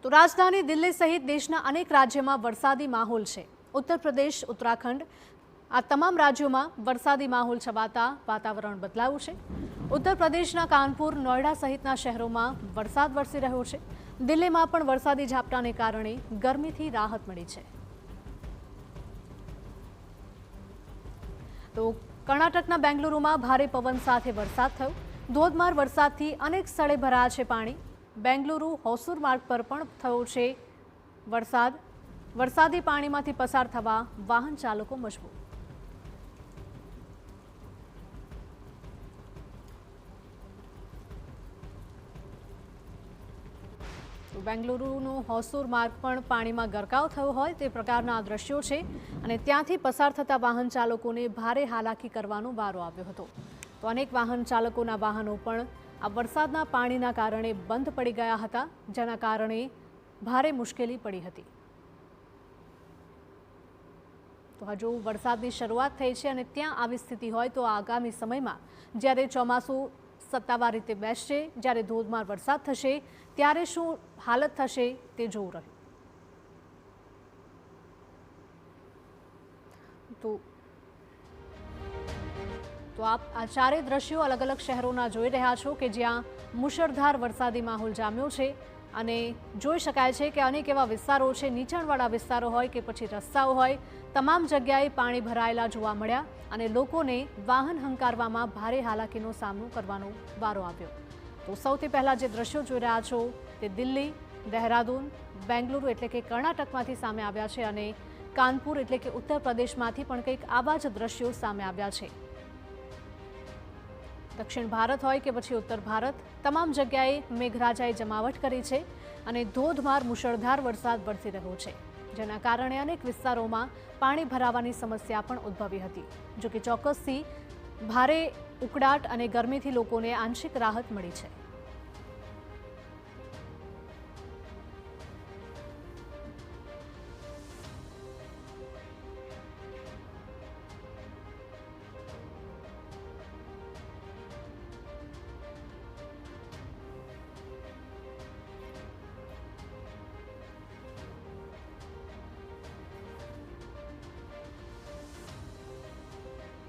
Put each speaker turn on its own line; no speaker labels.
તો રાજધાની દિલ્હી સહિત દેશના અનેક રાજ્યોમાં વરસાદી માહોલ છે। ઉત્તર પ્રદેશ, ઉત્તરાખંડ આ તમામ રાજ્યોમાં વરસાદી માહોલ છવાતા વાતાવરણ બદલાયું છે। ઉત્તર પ્રદેશના કાનપુર, નોઈડા સહિતના શહેરોમાં વરસાદ વરસી રહ્યો છે। દિલ્હીમાં પણ વરસાદી ઝાપટાને કારણે ગરમીથી રાહત મળી છે। તો કર્ણાટકના બેંગલુરુમાં ભારે પવન સાથે વરસાદ થયો। ધોધમાર વરસાદથી અનેક સ્થળે ભરાયા છે પાણી। બેંગલુરુ હોસુર માર્ગ પર પણ થયો છે વરસાદ। વરસાદી પાણીમાંથી પસાર થવા વાહન ચાલકો મજબૂર। બેંગલુરુનો હોસુર માર્ગ પણ પાણીમાં ગરકાવ થયો હોય તે પ્રકારના આ દ્રશ્યો છે અને ત્યાંથી પસાર થતા વાહન ચાલકોને ભારે હાલાકી કરવાનો વારો આવ્યો હતો। તો અનેક વાહન ચાલકોના વાહનો પણ આ વરસાદના પાણીના કારણે બંધ પડી ગયા હતા, જેના કારણે ભારે મુશ્કેલી પડી હતી। તો હજુ વરસાદની શરૂઆત થઈ છે અને ત્યાં આવી સ્થિતિ હોય તો આગામી સમયમાં જ્યારે ચોમાસું સત્તાવાર રીતે બેસશે, જ્યારે ધોધમાર વરસાદ થશે ત્યારે શું હાલત થશે તે જોવું રહ્યું। તો આપ આ ચારેય દ્રશ્યો અલગ અલગ શહેરોના જોઈ રહ્યા છો કે જ્યાં મુશળધાર વરસાદી માહોલ જામ્યો છે અને જોઈ શકાય છે કે અનેક એવા વિસ્તારો છે, નીચાણવાળા વિસ્તારો હોય કે પછી રસ્તાઓ હોય, તમામ જગ્યાએ પાણી ભરાયેલા જોવા મળ્યા અને લોકોને વાહન હંકારવામાં ભારે હાલાકીનો સામનો કરવાનો વારો આવ્યો। તો સૌથી પહેલાં જે દ્રશ્યો જોઈ રહ્યા છો તે દિલ્હી, દહેરાદૂન, બેંગલુરુ એટલે કે કર્ણાટકમાંથી સામે આવ્યા છે અને કાનપુર એટલે કે ઉત્તર પ્રદેશમાંથી પણ કંઈક આવા જ દ્રશ્યો સામે આવ્યા છે। દક્ષિણ ભારત હોય કે પછી ઉત્તર ભારત, તમામ જગ્યાએ મેઘરાજાએ જમાવટ કરી છે અને ધોધમાર મુશળધાર વરસાદ વરસી રહ્યો છે, જેના કારણે અનેક વિસ્તારોમાં પાણી ભરાવાની સમસ્યા પણ ઉદ્ભવી હતી। જો કે ચોક્કસથી ભારે ઉકળાટ અને ગરમીથી લોકોને આંશિક રાહત મળી છે।